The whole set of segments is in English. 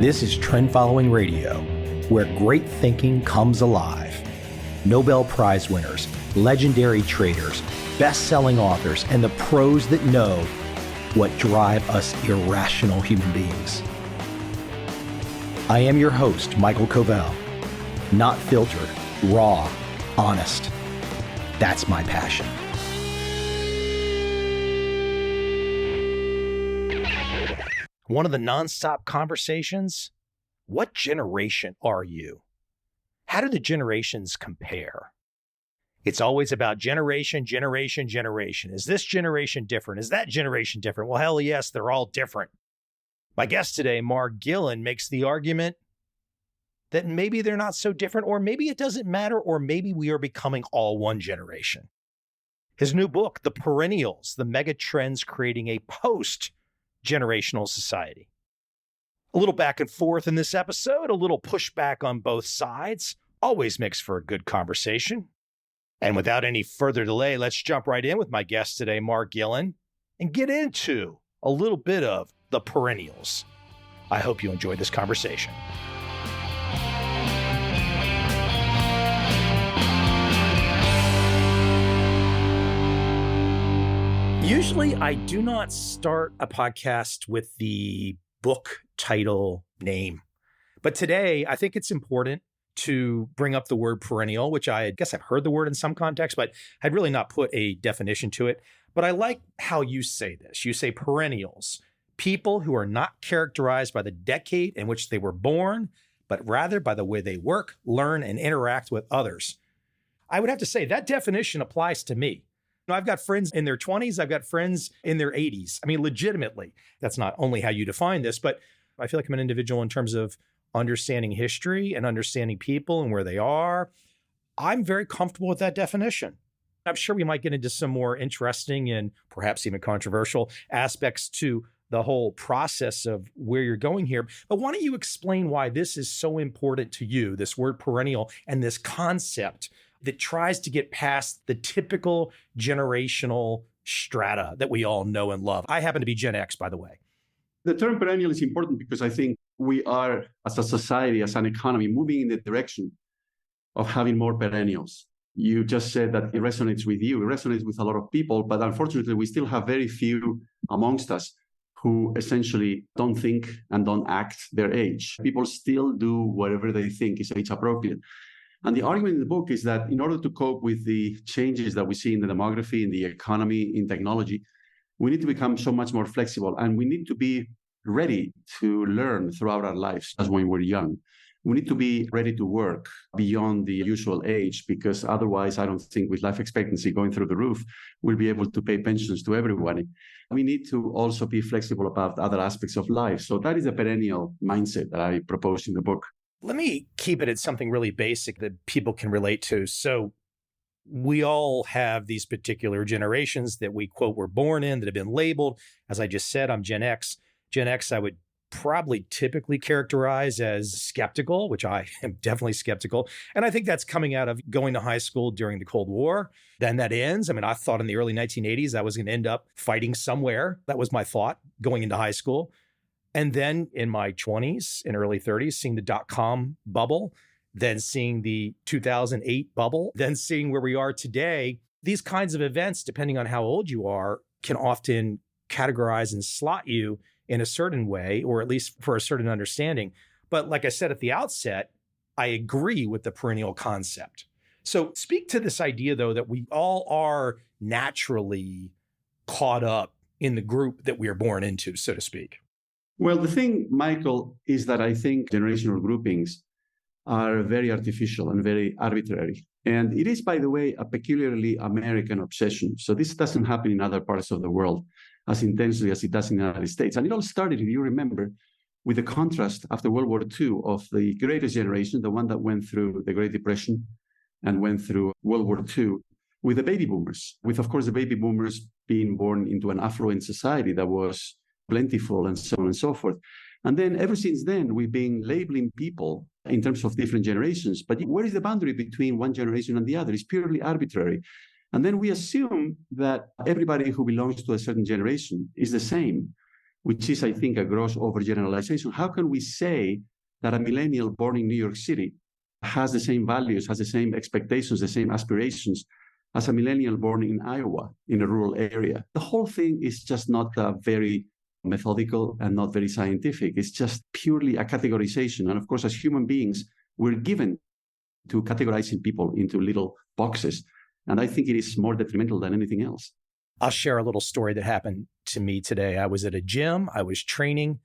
This is Trend Following Radio, where great thinking comes alive. Nobel Prize winners, legendary traders, best-selling authors, and the pros that know what drive us irrational human beings. I am your host, Michael Covel. Not filtered, raw, honest. That's my passion. One of the nonstop conversations, what generation are you? How do the generations compare? It's always about generation. Is this generation different? Is that generation different? Well, hell yes, they're all different. My guest today, Mauro Guillén, makes the argument that maybe they're not so different, or maybe it doesn't matter, or maybe we are becoming all one generation. His new book, The Perennials, the Megatrends Creating a Postgenerational Society. A little back and forth in this episode, a little pushback on both sides, always makes for a good conversation. And without any further delay, let's jump right in with my guest today, Mauro Guillén, and get into a little bit of The Perennials. I hope you enjoyed this conversation. Usually, I do not start a podcast with the book title name. But today, I think it's important to bring up the word perennial, which I guess I've heard the word in some context, but I'd really not put a definition to it. But I like how you say this. You say perennials, people who are not characterized by the decade in which they were born, but rather by the way they work, learn, and interact with others. I would have to say that definition applies to me. I've got friends in their 20s. I've got friends in their 80s. I mean, legitimately, that's not only how you define this, but I feel like I'm an individual in terms of understanding history and understanding people and where they are. I'm very comfortable with that definition. I'm sure we might get into some more interesting and perhaps even controversial aspects to the whole process of where you're going here. But why don't you explain why this is so important to you, this word perennial and this concept that tries to get past the typical generational strata that we all know and love. I happen to be Gen X, by the way. The term perennial is important because I think we are, as a society, as an economy, moving in the direction of having more perennials. You just said that it resonates with you. It resonates with a lot of people, but unfortunately, we still have very few amongst us who essentially don't think and don't act their age. People still do whatever they think is age appropriate. And the argument in the book is that in order to cope with the changes that we see in the demography, in the economy, in technology, we need to become so much more flexible, and we need to be ready to learn throughout our lives as when we're young. We need to be ready to work beyond the usual age, because otherwise, I don't think with life expectancy going through the roof, we'll be able to pay pensions to everyone. We need to also be flexible about other aspects of life. So that is a perennial mindset that I propose in the book. Let me keep it at something really basic that people can relate to. So we all have these particular generations that we, quote, were born in that have been labeled. As I just said, I'm Gen X. Gen X, I would probably typically characterize as skeptical, which I am definitely skeptical. And I think that's coming out of going to high school during the Cold War. Then that ends. I mean, I thought in the early 1980s I was going to end up fighting somewhere. That was my thought going into high school. And then in my 20s and early 30s, seeing the dot-com bubble, then seeing the 2008 bubble, then seeing where we are today, these kinds of events, depending on how old you are, can often categorize and slot you in a certain way, or at least for a certain understanding. But like I said at the outset, I agree with the perennial concept. So speak to this idea, though, that we all are naturally caught up in the group that we are born into, so to speak. Well, the thing, Michael, is that I think generational groupings are very artificial and very arbitrary. And it is, by the way, a peculiarly American obsession. So this doesn't happen in other parts of the world as intensely as it does in the United States. And it all started, if you remember, with the contrast after World War II of the greatest generation, the one that went through the Great Depression and went through World War II, with the baby boomers, with, of course, the baby boomers being born into an affluent society that was plentiful and so on and so forth. And then ever since then, we've been labeling people in terms of different generations. But where is the boundary between one generation and the other? It's purely arbitrary. And then we assume that everybody who belongs to a certain generation is the same. which is, I think, a gross overgeneralization. How can we say that a millennial born in New York City has the same values, has the same expectations, the same aspirations as a millennial born in Iowa in a rural area? The whole thing is just not very methodical and not very scientific. It's just purely a categorization. And of course, as human beings, we're given to categorizing people into little boxes. And I think it is more detrimental than anything else. I'll share a little story that happened to me today. I was at a gym, I was training,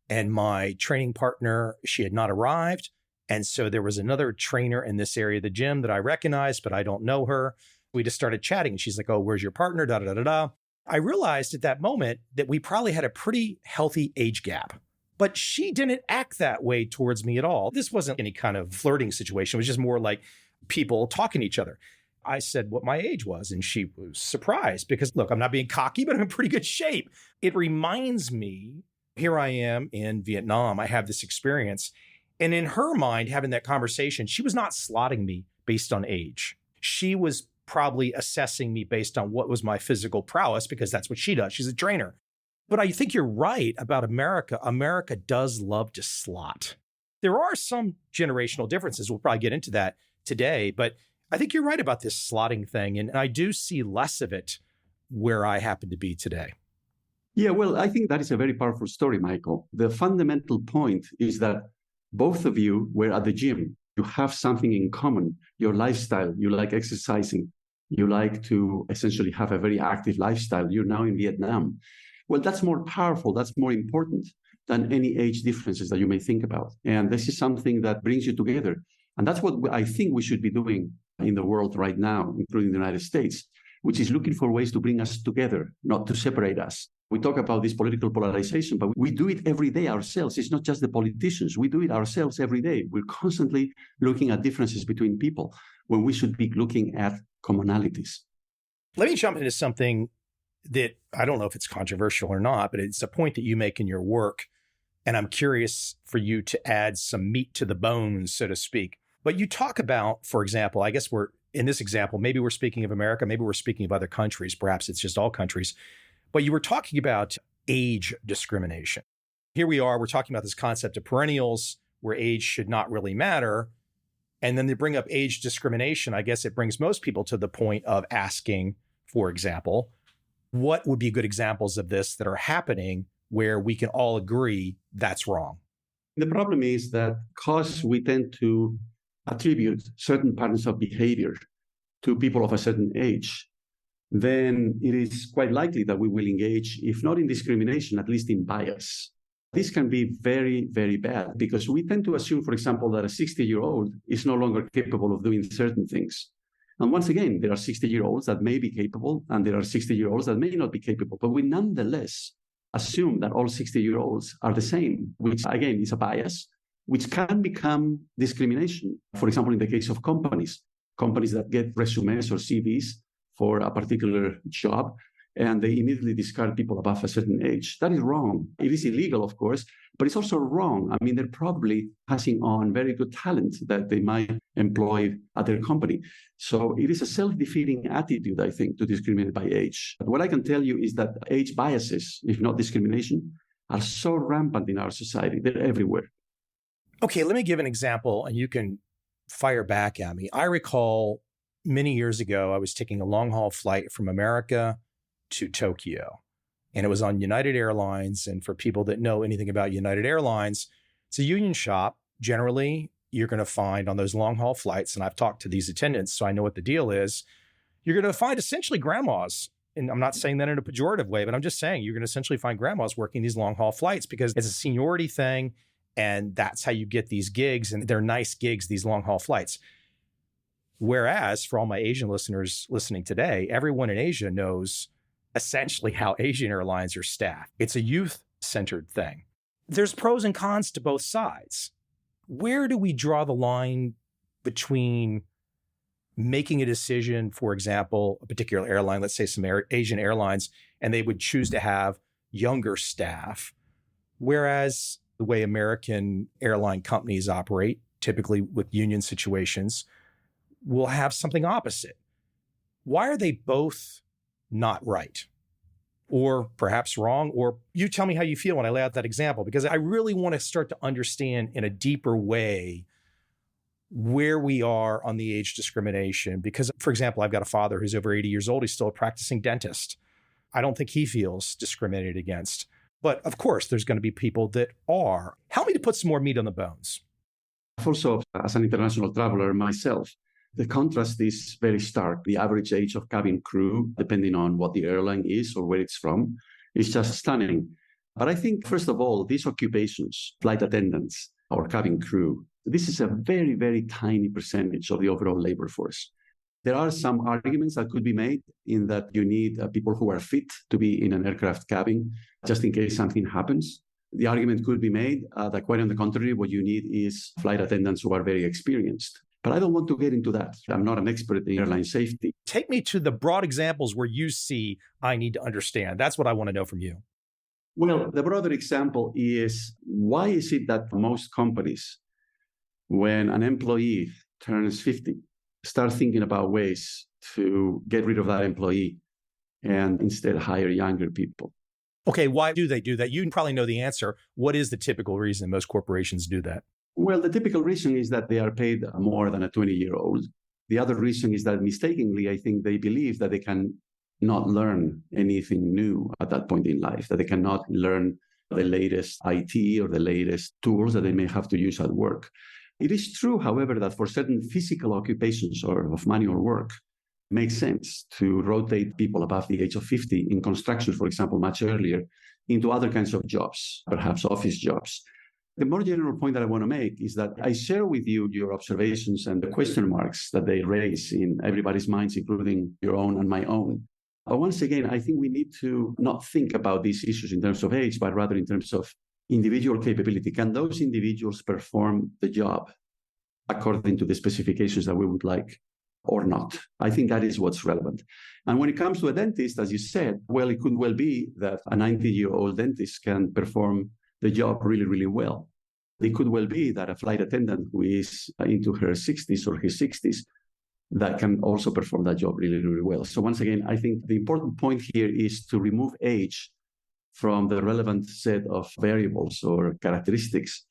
and my training partner, she had not arrived. And so there was another trainer in this area of the gym that I recognized, but I don't know her. We just started chatting and she's like, oh, where's your partner? Da, da, da, da, da. I realized at that moment that we probably had a pretty healthy age gap, but she didn't act that way towards me at all. This wasn't any kind of flirting situation. It was just more like people talking to each other. I said what my age was, and she was surprised because, look, I'm not being cocky, but I'm in pretty good shape. It reminds me, here I am in Vietnam. I have this experience. And in her mind, having that conversation, she was not slotting me based on age. She was probably assessing me based on what was my physical prowess, because that's what she does. She's a trainer. But I think you're right about America. America does love to slot. There are some generational differences. We'll probably get into that today, but I think you're right about this slotting thing. And I do see less of it where I happen to be today. Yeah, well, I think that is a very powerful story, Michael. The fundamental point is that both of you were at the gym. You have something in common, your lifestyle. You like exercising. You like to essentially have a very active lifestyle. You're now in Vietnam. Well, that's more powerful. That's more important than any age differences that you may think about. And this is something that brings you together. And that's what I think we should be doing in the world right now, including the United States, which is looking for ways to bring us together, not to separate us. We talk about this political polarization, but we do it every day ourselves. It's not just the politicians. We do it ourselves every day. We're constantly looking at differences between people when we should be looking at commonalities. Let me jump into something that I don't know if it's controversial or not, but it's a point that you make in your work. And I'm curious for you to add some meat to the bones, so to speak. But you talk about, for example, I guess we're in this example, maybe we're speaking of America, maybe we're speaking of other countries, perhaps it's just all countries. But you were talking about age discrimination. Here we are, we're talking about this concept of perennials where age should not really matter. And then they bring up age discrimination. I guess it brings most people to the point of asking, for example, what would be good examples of this that are happening where we can all agree that's wrong? The problem is that because we tend to attribute certain patterns of behavior to people of a certain age, then it is quite likely that we will engage, if not in discrimination, at least in bias. This can be very, very bad because we tend to assume, for example, that a 60-year-old is no longer capable of doing certain things. And once again, there are 60-year-olds that may be capable, and there are 60-year-olds that may not be capable. But we nonetheless assume that all 60-year-olds are the same, which again is a bias, which can become discrimination. For example, in the case of companies that get resumes or CVs for a particular job, and they immediately discard people above a certain age. That is wrong. It is illegal, of course, but it's also wrong. I mean, they're probably passing on very good talent that they might employ at their company. So it is a self-defeating attitude, I think, to discriminate by age. But what I can tell you is that age biases, if not discrimination, are so rampant in our society. They're everywhere. Okay, let me give an example, and you can fire back at me. I recall many years ago, I was taking a long-haul flight from America to Tokyo, and it was on United Airlines. And for people that know anything about United Airlines, it's a union shop. Generally, you're going to find on those long-haul flights, and I've talked to these attendants, so I know what the deal is, you're going to find essentially grandmas. And I'm not saying that in a pejorative way, but I'm just saying you're going to essentially find grandmas working these long-haul flights because it's a seniority thing, and that's how you get these gigs, and they're nice gigs, these long-haul flights. Whereas for all my Asian listeners listening today, everyone in Asia knows essentially how Asian airlines are staffed. It's a youth-centered thing. There's pros and cons to both sides. Where do we draw the line between making a decision, for example, a particular airline, let's say some Asian airlines, and they would choose to have younger staff, whereas the way American airline companies operate, typically with union situations, will have something opposite. Why are they both not right? or perhaps wrong, or you tell me how you feel when I lay out that example, because I really want to start to understand in a deeper way where we are on the age discrimination. Because, for example, I've got a father who's over 80 years old. He's still a practicing dentist. I don't think he feels discriminated against. But of course, there's going to be people that are. Help me to put some more meat on the bones. Also, as an international traveler myself, the contrast is very stark. The average age of cabin crew, depending on what the airline is or where it's from, is just stunning. But I think, first of all, these occupations, flight attendants or cabin crew, this is a very, very tiny percentage of the overall labor force. There are some arguments that could be made in that you need people who are fit to be in an aircraft cabin, just in case something happens. The argument could be made that quite on the contrary, what you need is flight attendants who are very experienced. But I don't want to get into that. I'm not an expert in airline safety. Take me to the broad examples where you see I need to understand. That's what I want to know from you. Well, the broader example is, why is it that most companies, when an employee turns 50, start thinking about ways to get rid of that employee and instead hire younger people? Okay, why do they do that? You probably know the answer. What is the typical reason most corporations do that? Well, the typical reason is that they are paid more than a 20-year-old. The other reason is that mistakenly, I think they believe that they can not learn anything new at that point in life, that they cannot learn the latest IT or the latest tools that they may have to use at work. It is true, however, that for certain physical occupations or of manual work, it makes sense to rotate people above the age of 50 in construction, for example, much earlier, into other kinds of jobs, perhaps office jobs. The more general point that I want to make is that I share with you your observations and the question marks that they raise in everybody's minds, including your own and my own. But once again, I think we need to not think about these issues in terms of age, but rather in terms of individual capability. Can those individuals perform the job according to the specifications that we would like or not? I think that is what's relevant. And when it comes to a dentist, as you said, well, it could well be that a 90-year-old dentist can perform the job really, really well. It could well be that a flight attendant who is into her 60s or his 60s that can also perform that job really, really well. So once again, I think the important point here is to remove age from the relevant set of variables or characteristics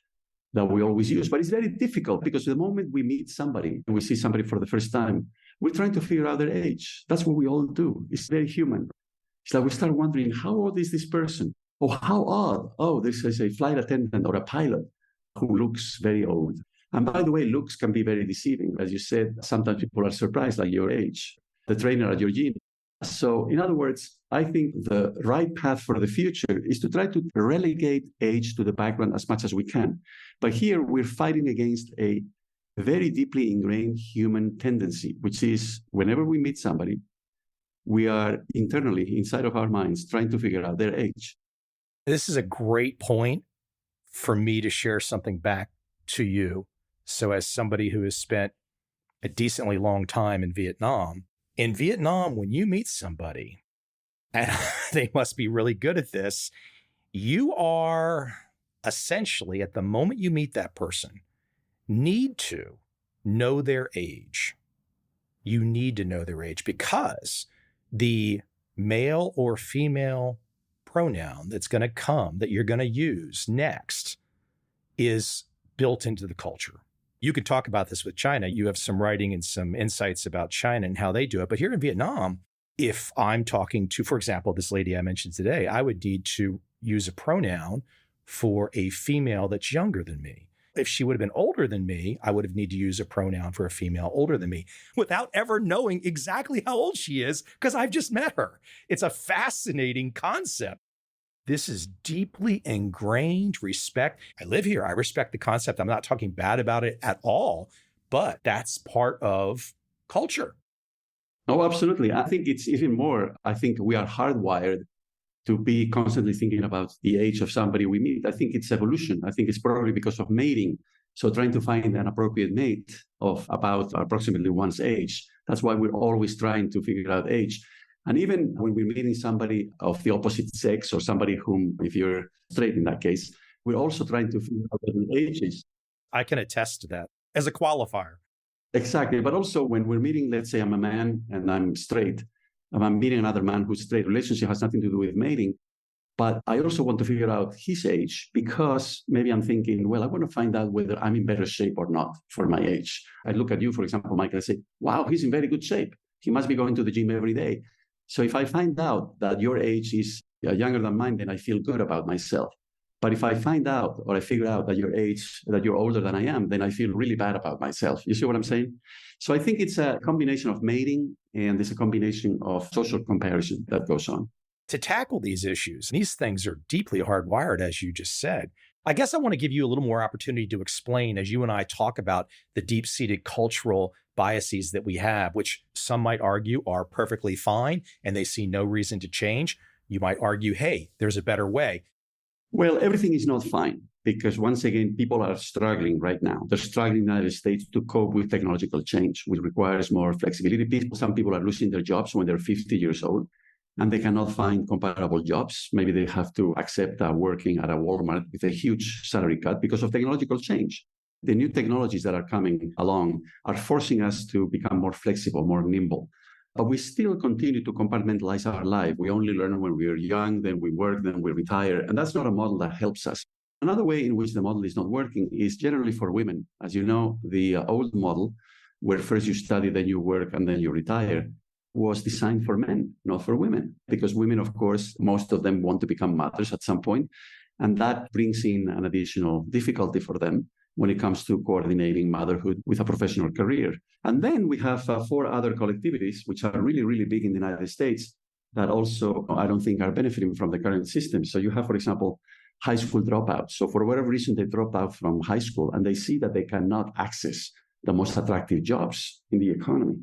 that we always use. But it's very difficult because the moment we meet somebody and we see somebody for the first time, we're trying to figure out their age. That's what we all do. It's very human. It's like we start wondering, how old is this person? Oh, how odd. Oh, this is a flight attendant or a pilot who looks very old. And by the way, looks can be very deceiving. As you said, sometimes people are surprised at your age, the trainer at your gym. So in other words, I think the right path for the future is to try to relegate age to the background as much as we can. But here we're fighting against a very deeply ingrained human tendency, which is whenever we meet somebody, we are internally, inside of our minds, trying to figure out their age. This is a great point for me to share something back to you. So as somebody who has spent a decently long time in Vietnam, when you meet somebody, and they must be really good at this, you are essentially, at the moment you meet that person, need to know their age. You need to know their age because the male or female pronoun that's going to come, that you're going to use next, is built into the culture. You could talk about this with China. You have some writing and some insights about China and how they do it. But here in Vietnam, if I'm talking to, for example, this lady I mentioned today, I would need to use a pronoun for a female that's younger than me. If she would have been older than me, I would have needed to use a pronoun for a female older than me without ever knowing exactly how old she is because I've just met her. It's a fascinating concept. This is deeply ingrained respect. I live here. I respect the concept. I'm not talking bad about it at all, but that's part of culture. Oh, absolutely. I think it's even more. I think we are hardwired to be constantly thinking about the age of somebody we meet. I think it's evolution. I think it's probably because of mating. So trying to find an appropriate mate of about approximately one's age. That's why we're always trying to figure out age. And even when we're meeting somebody of the opposite sex or somebody whom, if you're straight in that case, we're also trying to figure out what the age is. I can attest to that as a qualifier. Exactly. But also when we're meeting, let's say I'm a man and I'm straight, I'm meeting another man whose straight relationship has nothing to do with mating. But I also want to figure out his age because maybe I'm thinking, well, I want to find out whether I'm in better shape or not for my age. I look at you, for example, Michael, and say, wow, he's in very good shape. He must be going to the gym every day. So if I find out that your age is younger than mine, then I feel good about myself. But if I find out or I figure out that you're older than I am, then I feel really bad about myself. You see what I'm saying? So I think it's a combination of mating and it's a combination of social comparison that goes on. To tackle these issues, these things are deeply hardwired, as you just said. I guess I want to give you a little more opportunity to explain as you and I talk about the deep-seated cultural biases that we have, which some might argue are perfectly fine and they see no reason to change. You might argue, hey, there's a better way. Well, everything is not fine because once again, people are struggling right now. They're struggling in the United States to cope with technological change, which requires more flexibility. Some people are losing their jobs when they're 50 years old and they cannot find comparable jobs. Maybe they have to accept working at a Walmart with a huge salary cut because of technological change. The new technologies that are coming along are forcing us to become more flexible, more nimble. But we still continue to compartmentalize our life. We only learn when we are young, then we work, then we retire. And that's not a model that helps us. Another way in which the model is not working is generally for women. As you know, the old model, where first you study, then you work, and then you retire, was designed for men, not for women. Because women, of course, most of them want to become mothers at some point, and that brings in an additional difficulty for them when it comes to coordinating motherhood with a professional career. And then we have 4 other collectivities, which are really, really big in the United States, that also I don't think are benefiting from the current system. So you have, for example, high school dropouts. So for whatever reason, they drop out from high school and they see that they cannot access the most attractive jobs in the economy.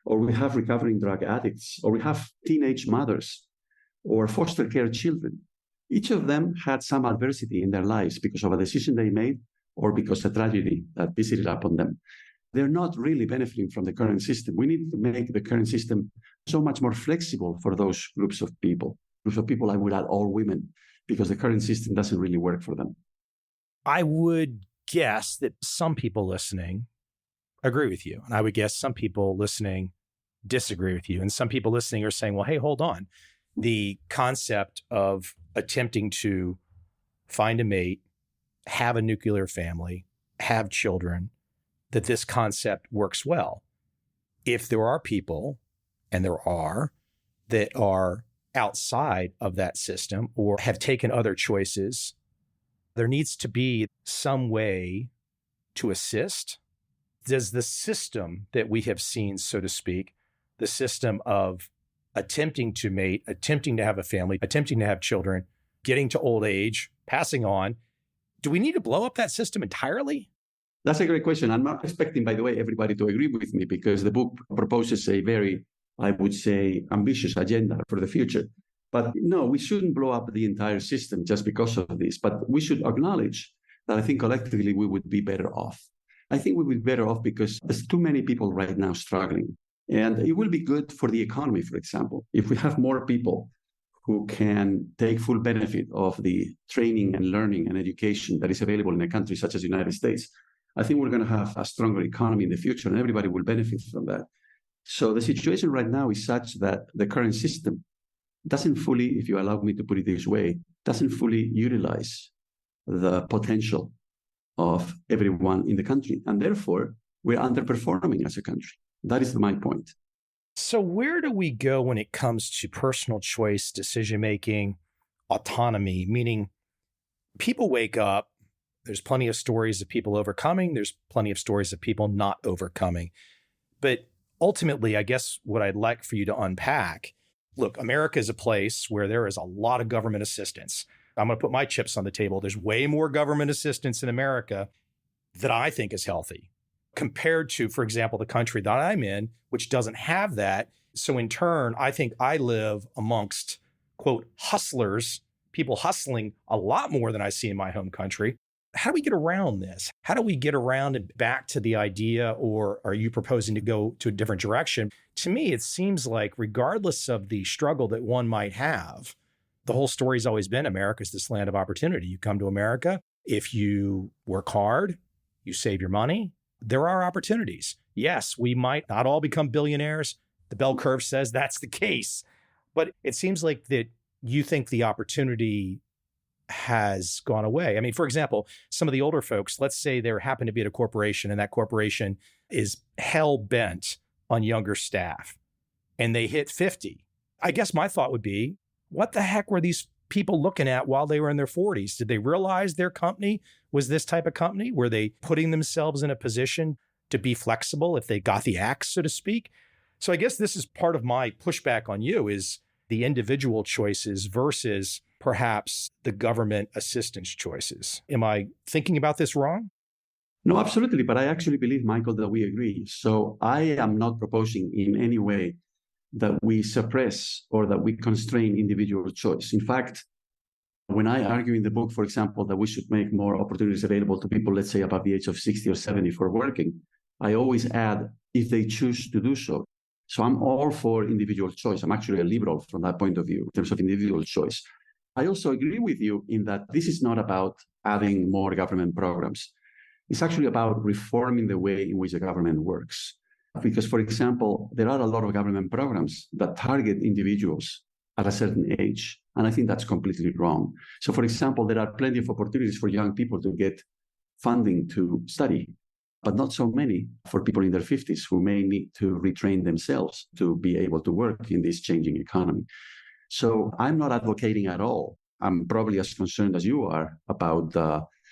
Or we have recovering drug addicts, or we have teenage mothers, or foster care children. Each of them had some adversity in their lives because of a decision they made or because a tragedy that visited upon them. They're not really benefiting from the current system. We need to make the current system so much more flexible for those groups of people. Groups of people, I would add all women, because the current system doesn't really work for them. I would guess that some people listening agree with you. And I would guess some people listening disagree with you. And some people listening are saying, well, hey, hold on. The concept of attempting to find a mate, have a nuclear family, have children, that this concept works well. If there are people, and there are, that are outside of that system or have taken other choices, there needs to be some way to assist. Does the system that we have seen, so to speak, the system of attempting to mate, attempting to have a family, attempting to have children, getting to old age, passing on, do we need to blow up that system entirely? That's a great question. I'm not expecting, by the way, everybody to agree with me because the book proposes a very, I would say, ambitious agenda for the future. But no, we shouldn't blow up the entire system just because of this. But we should acknowledge that I think collectively we would be better off. I think we would be better off because there's too many people right now struggling. And it will be good for the economy, for example, if we have more people who can take full benefit of the training and learning and education that is available in a country such as the United States. I think we're going to have a stronger economy in the future and everybody will benefit from that. So the situation right now is such that the current system doesn't fully, if you allow me to put it this way, doesn't fully utilize the potential of everyone in the country. And therefore, we're underperforming as a country. That is my point. So where do we go when it comes to personal choice, decision-making, autonomy? Meaning people wake up, there's plenty of stories of people overcoming, there's plenty of stories of people not overcoming. But ultimately, I guess what I'd like for you to unpack, look, America is a place where there is a lot of government assistance. I'm going to put my chips on the table. There's way more government assistance in America that I think is healthy compared to, for example, the country that I'm in, which doesn't have that. So in turn, I think I live amongst, quote, hustlers, people hustling a lot more than I see in my home country. How do we get around this? How do we get around and back to the idea, or are you proposing to go to a different direction? To me, it seems like regardless of the struggle that one might have, the whole story's always been America's this land of opportunity. You come to America, if you work hard, you save your money, there are opportunities. Yes, we might not all become billionaires, The bell curve says that's the case. But it seems like that you think the opportunity has gone away. I mean, for example, some of the older folks, let's say they happen to be at a corporation and that corporation is hell bent on younger staff and they hit 50. I guess my thought would be, what the heck were these people looking at while they were in their 40s? Did they realize their company was this type of company? Were they putting themselves in a position to be flexible if they got the axe, so to speak? So I guess this is part of my pushback on you is the individual choices versus perhaps the government assistance choices. Am I thinking about this wrong? No, absolutely. But I actually believe, Michael, that we agree. So I am not proposing in any way that we suppress or that we constrain individual choice. In fact, when I argue in the book, for example, that we should make more opportunities available to people, let's say above the age of 60 or 70 for working, I always add, if they choose to do so. So I'm all for individual choice. I'm actually a liberal from that point of view in terms of individual choice. I also agree with you in that this is not about adding more government programs. It's actually about reforming the way in which the government works. Because, for example, there are a lot of government programs that target individuals at a certain age. And I think that's completely wrong. So, for example, there are plenty of opportunities for young people to get funding to study, but not so many for people in their 50s who may need to retrain themselves to be able to work in this changing economy. So I'm not advocating at all. I'm probably as concerned as you are about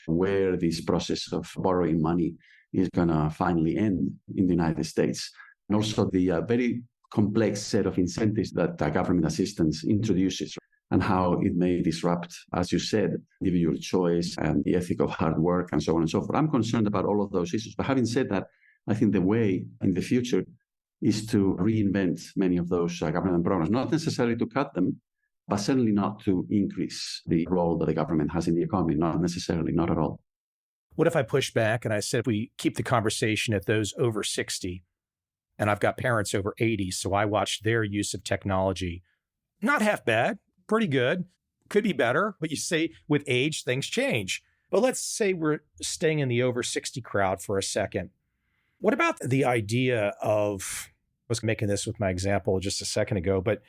where this process of borrowing money is going to finally end in the United States. And also the very complex set of incentives that government assistance introduces and how it may disrupt, as you said, individual choice and the ethic of hard work and so on and so forth. I'm concerned about all of those issues. But having said that, I think the way in the future is to reinvent many of those government programs, not necessarily to cut them, but certainly not to increase the role that the government has in the economy, not necessarily, not at all. What if I push back and I said, if we keep the conversation at those over 60, and I've got parents over 80, so I watch their use of technology, not half bad, pretty good, could be better, but you say with age, things change. But let's say we're staying in the over 60 crowd for a second. What about the idea of, I was making this with my example just a second ago, but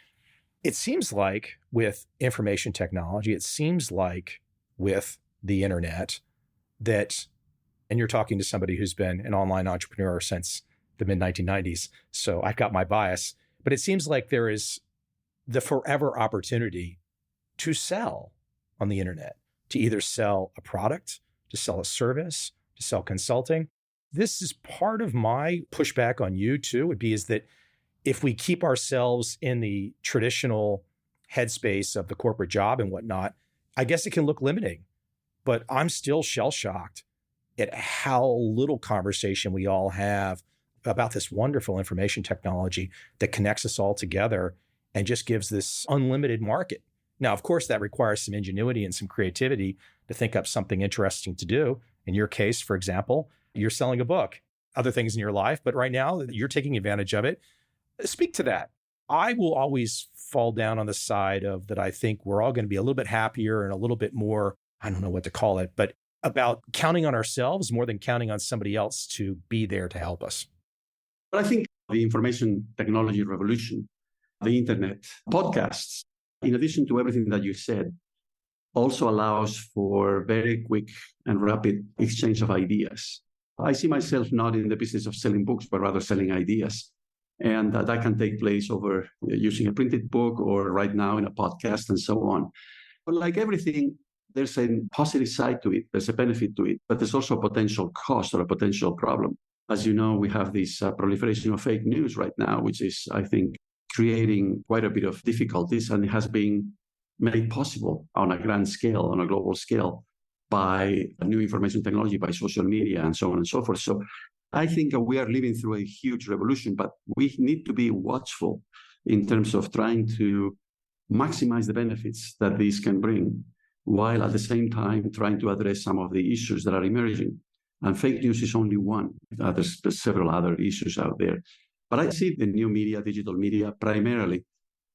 it seems like with information technology, it seems like with the internet that, and you're talking to somebody who's been an online entrepreneur since the mid-1990s, so I've got my bias, but it seems like there is the forever opportunity to sell on the internet, to either sell a product, to sell a service, to sell consulting. This is part of my pushback on you too, would be is that if we keep ourselves in the traditional headspace of the corporate job and whatnot, I guess it can look limiting, but I'm still shell-shocked at how little conversation we all have about this wonderful information technology that connects us all together and just gives this unlimited market. Now, of course, that requires some ingenuity and some creativity to think up something interesting to do. In your case, for example, you're selling a book, other things in your life, but right now you're taking advantage of it. Speak to that. I will always fall down on the side of that I think we're all going to be a little bit happier and a little bit more, I don't know what to call it, but about counting on ourselves more than counting on somebody else to be there to help us. But I think the information technology revolution, the internet, podcasts, in addition to everything that you said, also allows for very quick and rapid exchange of ideas. I see myself not in the business of selling books, but rather selling ideas. And that can take place over using a printed book or right now in a podcast and so on. But like everything, there's a positive side to it. There's a benefit to it, but there's also a potential cost or a potential problem. As you know, we have this proliferation of fake news right now, which is, I think, creating quite a bit of difficulties, and it has been made possible on a grand scale, on a global scale, by new information technology, by social media, and so on and so forth. So I think we are living through a huge revolution, but we need to be watchful in terms of trying to maximize the benefits that these can bring, while at the same time trying to address some of the issues that are emerging. And fake news is only one. There's several other issues out there. But I see the new media, digital media, primarily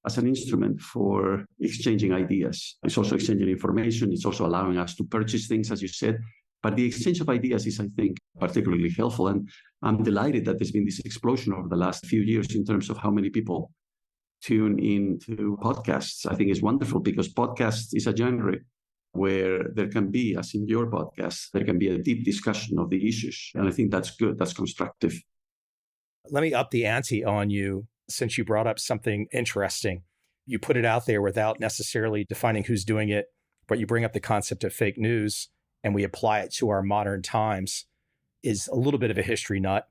as an instrument for exchanging ideas. It's also exchanging information. It's also allowing us to purchase things, as you said. But the exchange of ideas is, I think, particularly helpful. And I'm delighted that there's been this explosion over the last few years in terms of how many people tune into podcasts. I think it's wonderful because podcasts is a genre where there can be, as in your podcast, there can be a deep discussion of the issues. And I think that's good. That's constructive. Let me up the ante on you since you brought up something interesting. You put it out there without necessarily defining who's doing it, but you bring up the concept of fake news and we apply it to our modern times. Is a little bit of a history nut.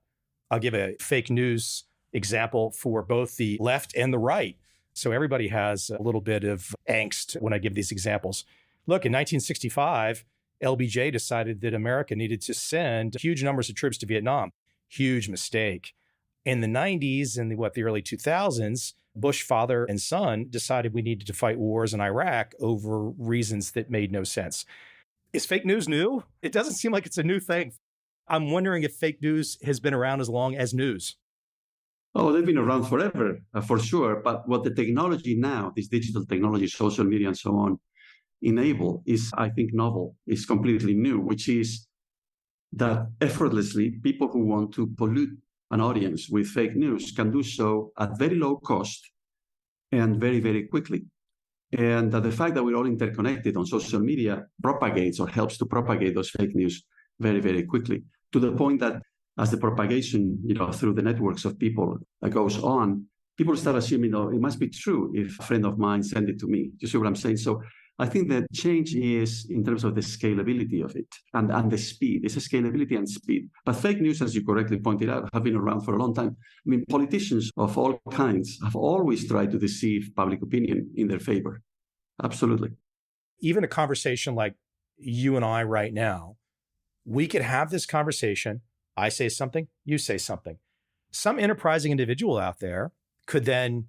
I'll give a fake news example for both the left and the right. So everybody has a little bit of angst when I give these examples. Look, in 1965, LBJ decided that America needed to send huge numbers of troops to Vietnam. Huge mistake. In the 90s and the early 2000s, Bush father and son decided we needed to fight wars in Iraq over reasons that made no sense. Is fake news new? It doesn't seem like it's a new thing. I'm wondering if fake news has been around as long as news. Oh, they've been around forever, for sure. But what the technology now, this digital technology, social media and so on, enable is, I think, novel, is completely new, which is that effortlessly people who want to pollute an audience with fake news can do so at very low cost and very, very quickly. And the fact that we're all interconnected on social media propagates or helps to propagate those fake news very, very quickly, to the point that as the propagation, through the networks of people goes on, people start assuming, it must be true if a friend of mine sent it to me. You see what I'm saying? So I think the change is in terms of the scalability of it and the speed. It's a scalability and speed. But fake news, as you correctly pointed out, have been around for a long time. I mean, politicians of all kinds have always tried to deceive public opinion in their favor. Absolutely. Even a conversation like you and I right now, we could have this conversation. I say something, you say something. Some enterprising individual out there could then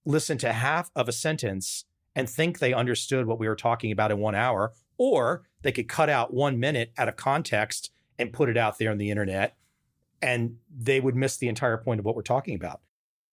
listen to half of a sentence and think they understood what we were talking about in 1 hour, or they could cut out 1 minute out of context and put it out there on the internet, and they would miss the entire point of what we're talking about.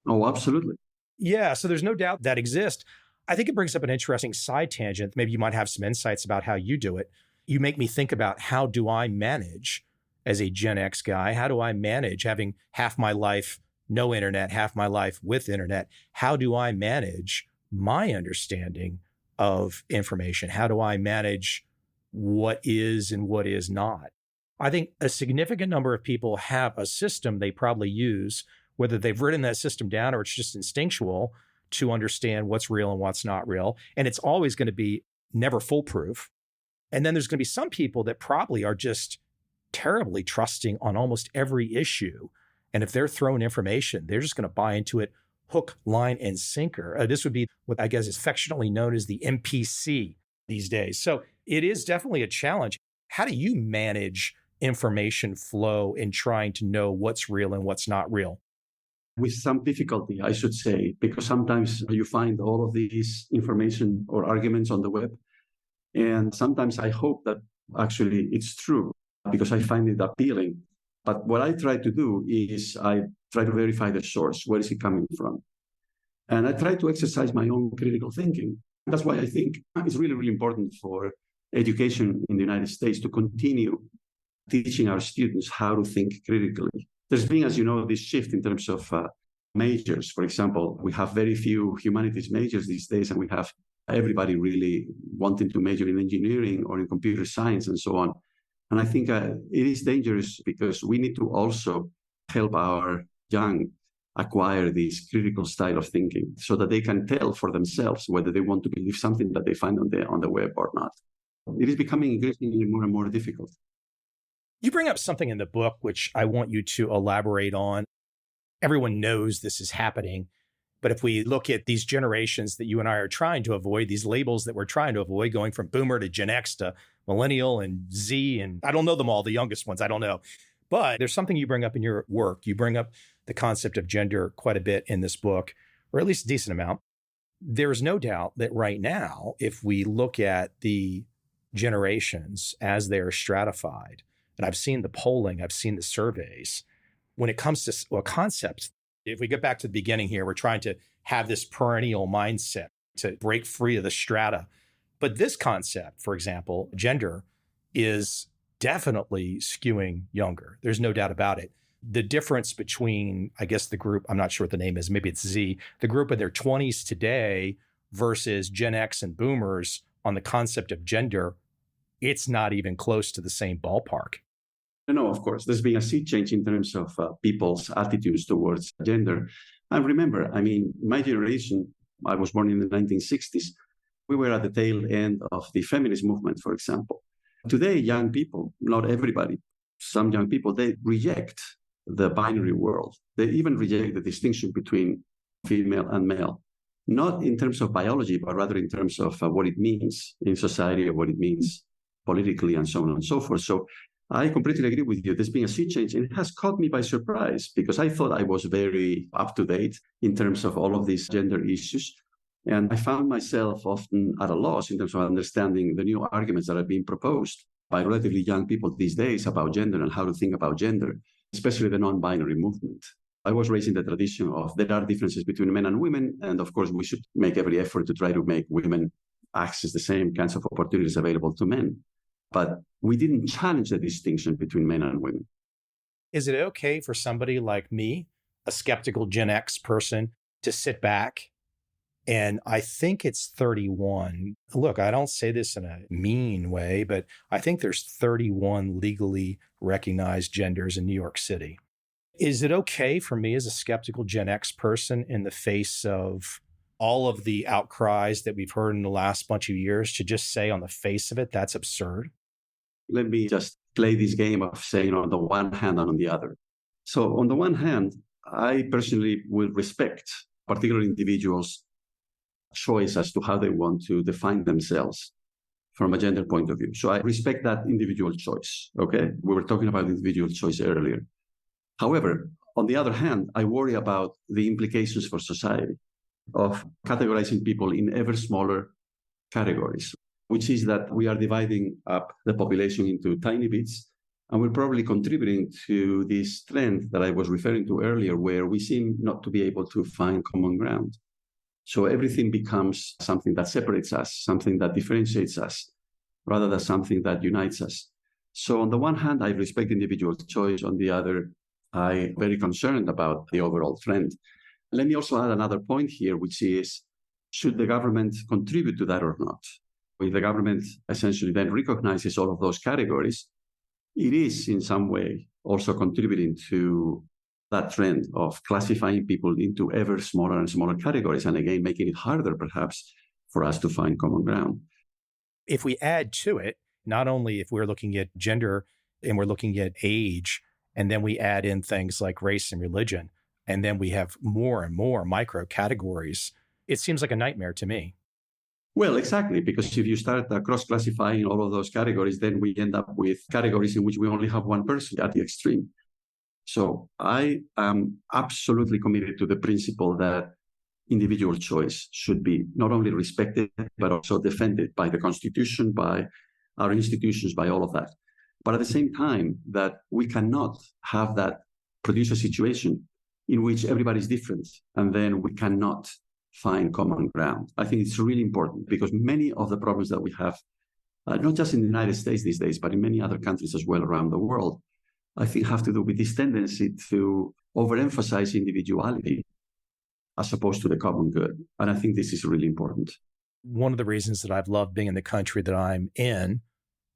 Oh, absolutely. Yeah, so there's no doubt that exists. I think it brings up an interesting side tangent. Maybe you might have some insights about how you do it. You make me think about, how do I manage as a Gen X guy? How do I manage having half my life no internet, half my life with internet? How do I manage my understanding of information? How do I manage what is and what is not? I think a significant number of people have a system they probably use, whether they've written that system down or it's just instinctual, to understand what's real and what's not real. And it's always going to be never foolproof. And then there's going to be some people that probably are just terribly trusting on almost every issue. And if they're throwing information, they're just going to buy into it hook, line, and sinker. This would be what I guess is affectionately known as the NPC these days. So it is definitely a challenge. How do you manage information flow in trying to know what's real and what's not real? With some difficulty, I should say, because sometimes you find all of these information or arguments on the web. And sometimes I hope that actually it's true because I find it appealing. But what I try to do is I try to verify the source. Where is it coming from? And I try to exercise my own critical thinking. That's why I think it's really, really important for education in the United States to continue teaching our students how to think critically. There's been, as you know, this shift in terms of majors. For example, we have very few humanities majors these days, and we have everybody really wanting to major in engineering or in computer science and so on. And I think it is dangerous because we need to also help our young acquire this critical style of thinking so that they can tell for themselves whether they want to believe something that they find on the web or not. It is becoming increasingly more and more difficult. You bring up something in the book, which I want you to elaborate on. Everyone knows this is happening. But if we look at these generations that you and I are trying to avoid, these labels that we're trying to avoid, going from boomer to Gen X to millennial and Z, and I don't know them all, the youngest ones, I don't know. But there's something you bring up in your work. You bring up the concept of gender quite a bit in this book, or at least a decent amount. There's no doubt that right now, if we look at the generations as they're stratified, and I've seen the polling, I've seen the surveys, when it comes to concepts, if we get back to the beginning here, we're trying to have this perennial mindset to break free of the strata. But this concept, for example, gender, is definitely skewing younger. There's no doubt about it. the difference between, I guess, the group, I'm not sure what the name is, maybe it's Z, the group in their 20s today versus Gen X and boomers on the concept of gender, it's not even close to the same ballpark. No, of course, there's been a sea change in terms of people's attitudes towards gender. And remember, I mean, my generation, I was born in the 1960s. We were at the tail end of the feminist movement, for example. Today, young people, not everybody, some young people, they reject the binary world. They even reject the distinction between female and male, not in terms of biology, but rather in terms of what it means in society or what it means politically and so on and so forth. So I completely agree with you. There's been a sea change, and it has caught me by surprise because I thought I was very up to date in terms of all of these gender issues. And I found myself often at a loss in terms of understanding the new arguments that are being proposed by relatively young people these days about gender and how to think about gender, especially the non-binary movement. I was raised in the tradition of there are differences between men and women, and of course we should make every effort to try to make women access the same kinds of opportunities available to men. But we didn't challenge the distinction between men and women. Is it okay for somebody like me, a skeptical Gen X person, to sit back? And I think it's 31. Look, I don't say this in a mean way, but I think there's 31 legally recognized genders in New York City. Is it okay for me as a skeptical Gen X person, in the face of all of the outcries that we've heard in the last bunch of years, to just say on the face of it, that's absurd? Let me just play this game of saying on the one hand and on the other. So on the one hand, I personally will respect particular individuals' choice as to how they want to define themselves from a gender point of view. So I respect that individual choice, okay? We were talking about individual choice earlier. However, on the other hand, I worry about the implications for society of categorizing people in ever smaller categories, which is that we are dividing up the population into tiny bits, and we're probably contributing to this trend that I was referring to earlier, where we seem not to be able to find common ground. So everything becomes something that separates us, something that differentiates us, rather than something that unites us. So on the one hand, I respect individual choice. On the other, I'm very concerned about the overall trend. Let me also add another point here, which is, should the government contribute to that or not? If the government essentially then recognizes all of those categories, it is in some way also contributing to that trend of classifying people into ever smaller and smaller categories, and again, making it harder perhaps for us to find common ground. If we add to it, not only if we're looking at gender and we're looking at age, and then we add in things like race and religion, and then we have more and more micro categories, it seems like a nightmare to me. Well, exactly, because if you start cross-classifying all of those categories, then we end up with categories in which we only have one person at the extreme. So I am absolutely committed to the principle that individual choice should be not only respected, but also defended by the Constitution, by our institutions, by all of that. But at the same time, that we cannot have that produce a situation in which everybody's different, and then we cannot find common ground. I think it's really important because many of the problems that we have, not just in the United States these days, but in many other countries as well around the world, I think have to do with this tendency to overemphasize individuality as opposed to the common good. And I think this is really important. One of the reasons that I've loved being in the country that I'm in,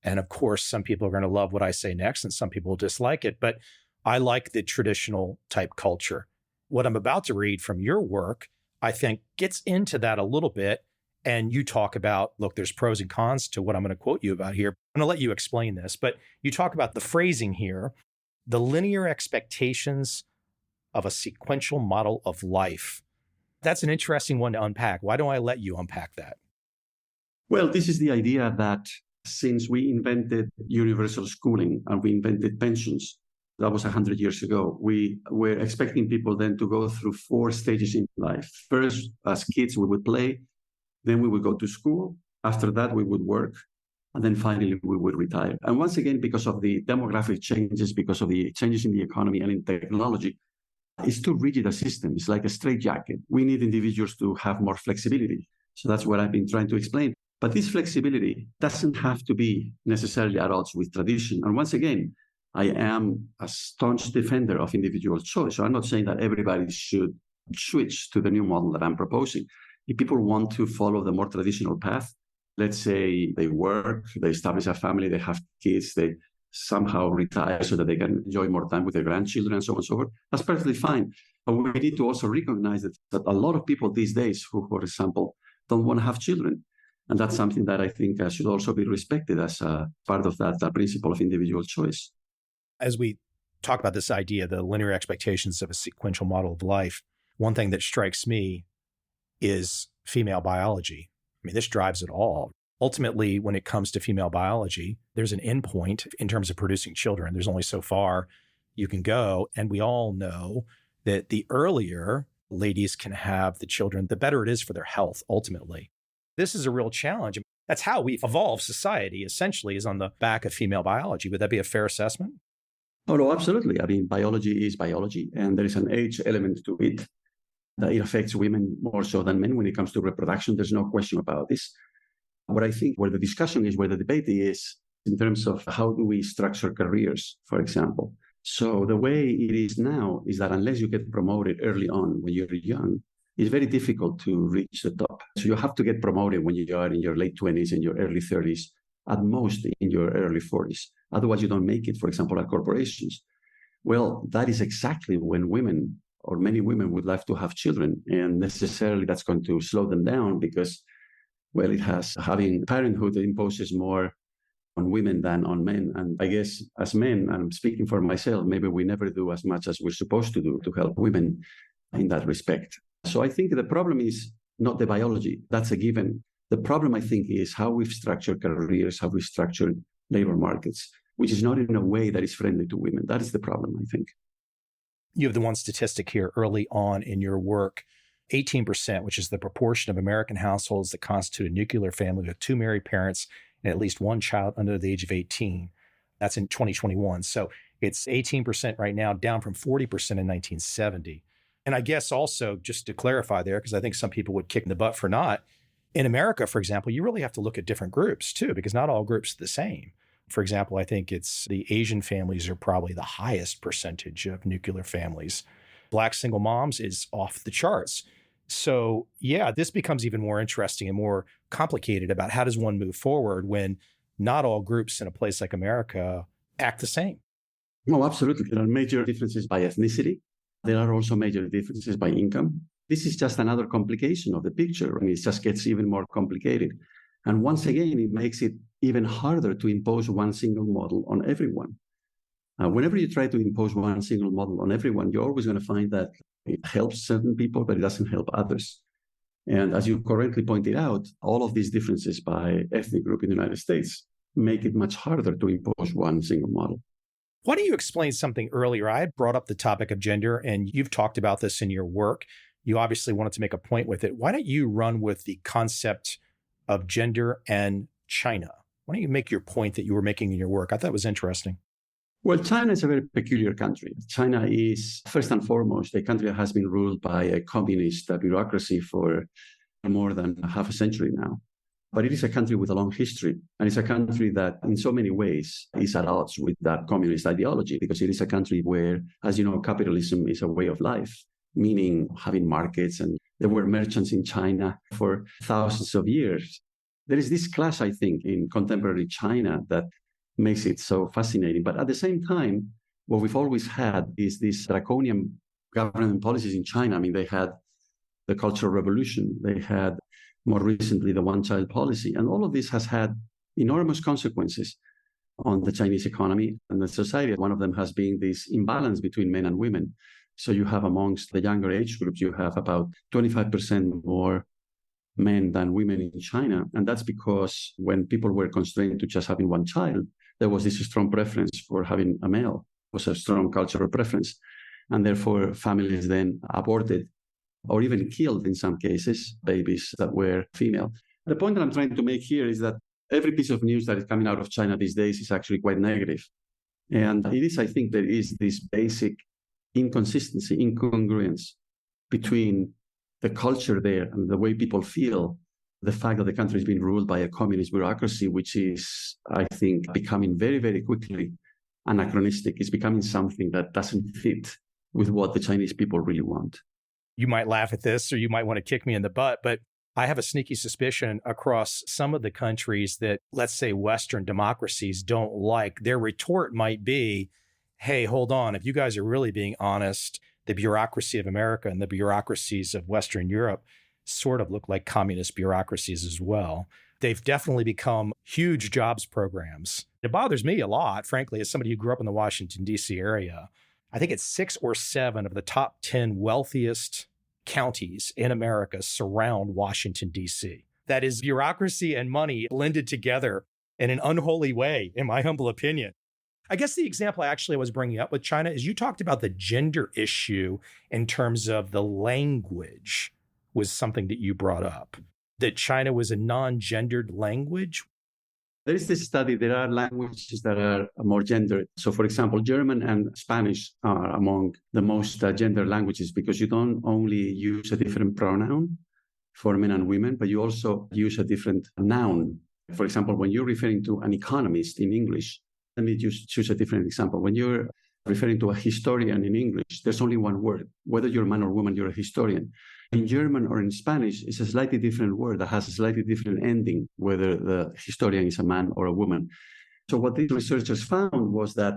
and of course, some people are going to love what I say next and some people will dislike it, but I like the traditional type culture. What I'm about to read from your work, I think gets into that a little bit. And you talk about, look, there's pros and cons to what I'm going to quote you about here. I'm going to let you explain this, but you talk about the phrasing here, the linear expectations of a sequential model of life. That's an interesting one to unpack. Why don't I let you unpack that? Well, this is the idea that since we invented universal schooling and we invented pensions, that was 100 years ago, we were expecting people then to go through 4 stages in life. First, as kids, we would play. Then we would go to school. After that, we would work. And then finally, we would retire. And once again, because of the demographic changes, because of the changes in the economy and in technology, it's too rigid a system. It's like a straitjacket. We need individuals to have more flexibility. So that's what I've been trying to explain. But this flexibility doesn't have to be necessarily at odds with tradition. And once again, I am a staunch defender of individual choice. So I'm not saying that everybody should switch to the new model that I'm proposing. If people want to follow the more traditional path, let's say they work, they establish a family, they have kids, they somehow retire so that they can enjoy more time with their grandchildren and so on and so forth, that's perfectly fine. But we need to also recognize that a lot of people these days who, for example, don't want to have children. And that's something that I think should also be respected as a part of that principle of individual choice. As we talk about this idea, the linear expectations of a sequential model of life, one thing that strikes me is female biology. I mean, this drives it all. Ultimately, when it comes to female biology, there's an endpoint in terms of producing children. There's only so far you can go. And we all know that the earlier ladies can have the children, the better it is for their health, ultimately. This is a real challenge. That's how we've evolved society, essentially, is on the back of female biology. Would that be a fair assessment? Oh, no, absolutely. I mean, biology is biology, and there is an age element to it that it affects women more so than men when it comes to reproduction. There's no question about this. What I think where the discussion is, where the debate is, in terms of how do we structure careers, for example. So the way it is now is that unless you get promoted early on when you're young, it's very difficult to reach the top. So you have to get promoted when you are in your late 20s and your early 30s, at most in your early 40s. Otherwise, you don't make it, for example, at corporations. Well, that is exactly when women, or many women, would like to have children. And necessarily that's going to slow them down because, well, having parenthood imposes more on women than on men. And I guess as men, and I'm speaking for myself, maybe we never do as much as we're supposed to do to help women in that respect. So I think the problem is not the biology. That's a given. The problem, I think, is how we've structured careers, how we've structured labor markets, which is not in a way that is friendly to women. That is the problem, I think. You have the one statistic here early on in your work, 18%, which is the proportion of American households that constitute a nuclear family with two married parents and at least one child under the age of 18. That's in 2021. So it's 18% right now, down from 40% in 1970. And I guess also, just to clarify there, because I think some people would kick in the butt for not, in America, for example, you really have to look at different groups too, because not all groups are the same. For example, I think it's the Asian families are probably the highest percentage of nuclear families. Black single moms is off the charts. So yeah, this becomes even more interesting and more complicated about how does one move forward when not all groups in a place like America act the same. No, absolutely. There are major differences by ethnicity. There are also major differences by income. This is just another complication of the picture, and it just gets even more complicated. And once again, it makes it even harder to impose one single model on everyone. Whenever you try to impose one single model on everyone, you're always going to find that it helps certain people, but it doesn't help others. And as you correctly pointed out, all of these differences by ethnic group in the United States make it much harder to impose one single model. Why don't you explain something earlier? I had brought up the topic of gender, and you've talked about this in your work. You obviously wanted to make a point with it. Why don't you run with the concept of gender and China? Why don't you make your point that you were making in your work? I thought it was interesting. Well, China is a very peculiar country. China is, first and foremost, a country that has been ruled by a communist bureaucracy for more than half a century now. But it is a country with a long history, and it's a country that in so many ways is at odds with that communist ideology, because it is a country where, as you know, capitalism is a way of life, meaning having markets, and there were merchants in China for thousands of years. There is this clash, I think, in contemporary China that makes it so fascinating. But at the same time, what we've always had is these draconian government policies in China. I mean, they had the Cultural Revolution, they had more recently the one-child policy, and all of this has had enormous consequences on the Chinese economy and the society. One of them has been this imbalance between men and women. So you have amongst the younger age groups, you have about 25% more men than women in China. And that's because when people were constrained to just having one child, there was this strong preference for having a male. It was a strong cultural preference. And therefore, families then aborted or even killed, in some cases, babies that were female. The point that I'm trying to make here is that every piece of news that is coming out of China these days is actually quite negative. And it is, I think, there is this basic inconsistency, incongruence between the culture there and the way people feel, the fact that the country is being ruled by a communist bureaucracy, which is, I think, becoming very, very quickly anachronistic. It's becoming something that doesn't fit with what the Chinese people really want. You might laugh at this or you might want to kick me in the butt, but I have a sneaky suspicion across some of the countries that, let's say, Western democracies don't like. Their retort might be, hey, hold on. If you guys are really being honest, the bureaucracy of America and the bureaucracies of Western Europe sort of look like communist bureaucracies as well. They've definitely become huge jobs programs. It bothers me a lot, frankly, as somebody who grew up in the Washington, D.C. area. I think it's 6 or 7 of the top 10 wealthiest counties in America surround Washington, D.C. That is bureaucracy and money blended together in an unholy way, in my humble opinion. I guess the example I was bringing up with China is you talked about the gender issue in terms of the language was something that you brought up, that China was a non-gendered language. There is this study, there are languages that are more gendered. So, for example, German and Spanish are among the most gendered languages because you don't only use a different pronoun for men and women, but you also use a different noun. For example, when you're referring to an economist in English, let me just choose a different example. When you're referring to a historian in English, there's only one word. Whether you're a man or woman, you're a historian. In German or in Spanish, it's a slightly different word that has a slightly different ending, whether the historian is a man or a woman. So what these researchers found was that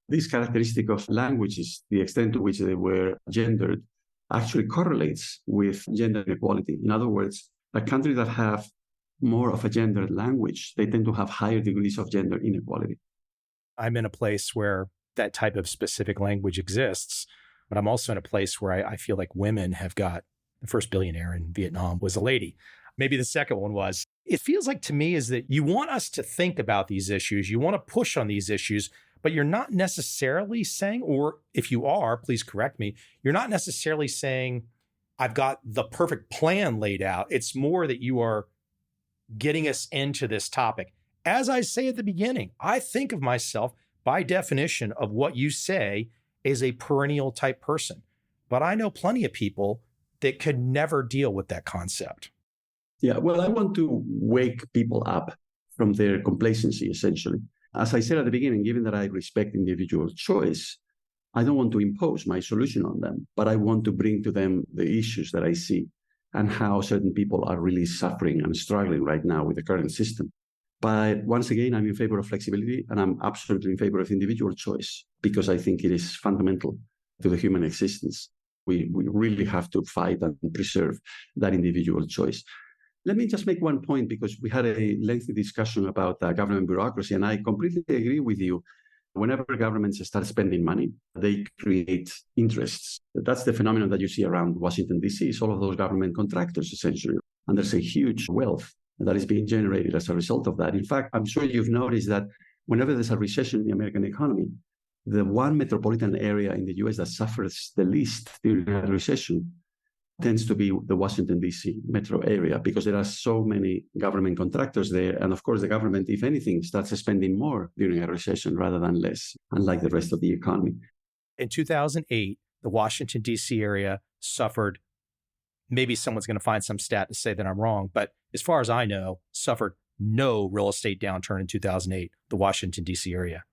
this characteristic of languages, the extent to which they were gendered, actually correlates with gender inequality. In other words, a country that have more of a gendered language, they tend to have higher degrees of gender inequality. I'm in a place where that type of specific language exists, but I'm also in a place where I feel like women have got the first billionaire in Vietnam was a lady. Maybe the second one was. It feels like to me is that you want us to think about these issues. You want to push on these issues, but you're not necessarily saying, or if you are, please correct me, you're not necessarily saying, I've got the perfect plan laid out. It's more that you are getting us into this topic. As I say at the beginning, I think of myself by definition of what you say is a perennial type person. But I know plenty of people that could never deal with that concept. Yeah, well, I want to wake people up from their complacency, essentially. As I said at the beginning, given that I respect individual choice, I don't want to impose my solution on them, but I want to bring to them the issues that I see and how certain people are really suffering and struggling right now with the current system. But once again, I'm in favor of flexibility, and I'm absolutely in favor of individual choice because I think it is fundamental to the human existence. We really have to fight and preserve that individual choice. Let me just make one point because we had a lengthy discussion about government bureaucracy, and I completely agree with you. Whenever governments start spending money, they create interests. That's the phenomenon that you see around Washington, D.C. It's all of those government contractors, essentially. And there's a huge wealth that is being generated as a result of that. In fact, I'm sure you've noticed that whenever there's a recession in the American economy, the one metropolitan area in the U.S. that suffers the least during a recession tends to be the Washington, D.C. metro area because there are so many government contractors there. And of course, the government, if anything, starts spending more during a recession rather than less, unlike the rest of the economy. In 2008, the Washington, D.C. area suffered, maybe someone's going to find some stat to say that I'm wrong, but as far as I know, suffered no real estate downturn in 2008, the Washington, D.C. area.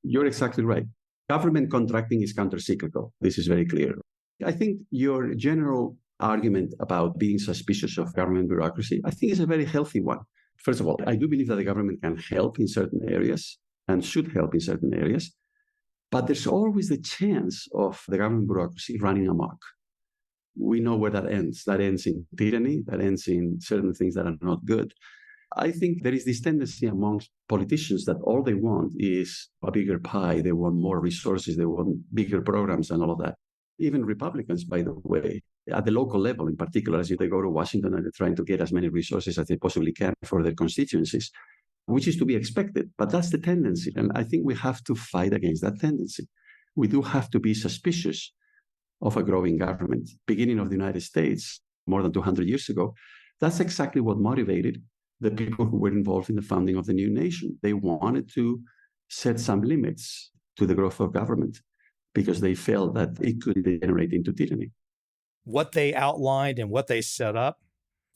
You're exactly right. Government contracting is countercyclical. This is very clear. I think your general argument about being suspicious of government bureaucracy, I think is a very healthy one. First of all, I do believe that the government can help in certain areas and should help in certain areas, but there's always the chance of the government bureaucracy running amok. We know where that ends. That ends in tyranny, that ends in certain things that are not good. I think there is this tendency amongst politicians that all they want is a bigger pie. They want more resources. They want bigger programs and all of that. Even Republicans, by the way, at the local level in particular, as they go to Washington and they're trying to get as many resources as they possibly can for their constituencies, which is to be expected. But that's the tendency. And I think we have to fight against that tendency. We do have to be suspicious of a growing government. Beginning of the United States, more than 200 years ago, that's exactly what motivated the people who were involved in the founding of the new nation. They wanted to set some limits to the growth of government because they felt that it could degenerate into tyranny. What they outlined and what they set up,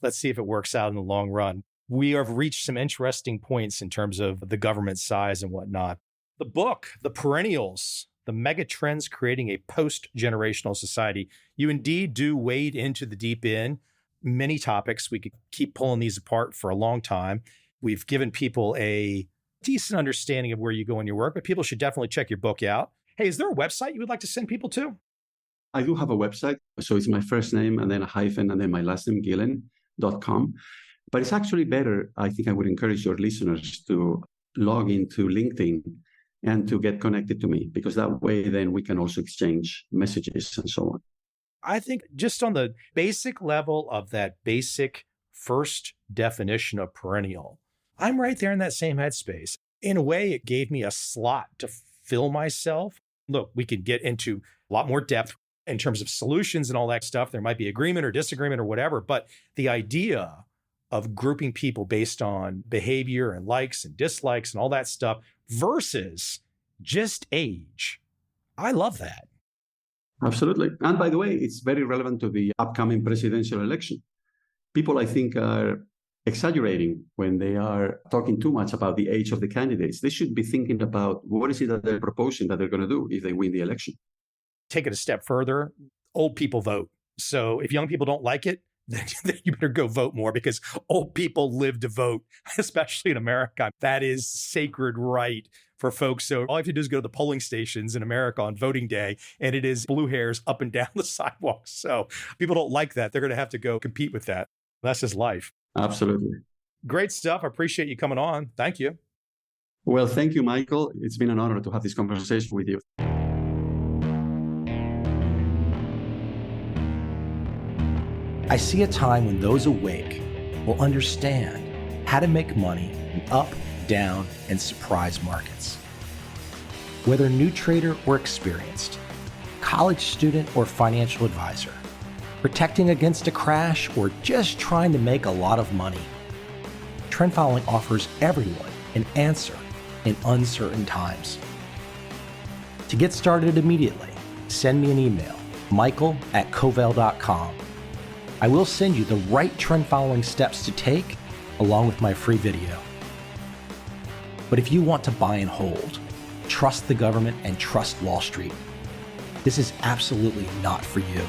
let's see if it works out in the long run. We have reached some interesting points in terms of the government size and whatnot. The book, The Perennials, the Megatrends Creating a Postgenerational Society. You indeed do wade into the deep end. Many topics. We could keep pulling these apart for a long time. We've given people a decent understanding of where you go in your work, but people should definitely check your book out. Hey, is there a website you would like to send people to? I do have a website. So it's my first name and then a hyphen and then my last name, Guillén.com. But it's actually better. I think I would encourage your listeners to log into LinkedIn and to get connected to me, because that way then we can also exchange messages and so on. I think just on the basic level of that basic first definition of perennial, I'm right there in that same headspace. In a way, it gave me a slot to fill myself. Look, we could get into a lot more depth in terms of solutions and all that stuff. There might be agreement or disagreement or whatever, but the idea of grouping people based on behavior and likes and dislikes and all that stuff versus just age, I love that. Absolutely. And by the way, it's very relevant to the upcoming presidential election. People, I think, are exaggerating when they are talking too much about the age of the candidates. They should be thinking about what is it that they're proposing that they're going to do if they win the election. Take it a step further. Old people vote. So if young people don't like it, then you better go vote more, because old people live to vote, especially in America. That is sacred right for folks. So all you have to do is go to the polling stations in America on voting day, and it is blue hairs up and down the sidewalks. So people don't like that. They're going to have to go compete with that. That's just life. Absolutely. Great stuff. I appreciate you coming on. Thank you. Well, thank you, Michael. It's been an honor to have this conversation with you. I see a time when those awake will understand how to make money in up, down, and surprise markets. Whether new trader or experienced, college student or financial advisor, protecting against a crash or just trying to make a lot of money, trend following offers everyone an answer in uncertain times. To get started immediately, send me an email, michael@covel.com. I will send you the right trend following steps to take along with my free video. But if you want to buy and hold, trust the government and trust Wall Street, this is absolutely not for you.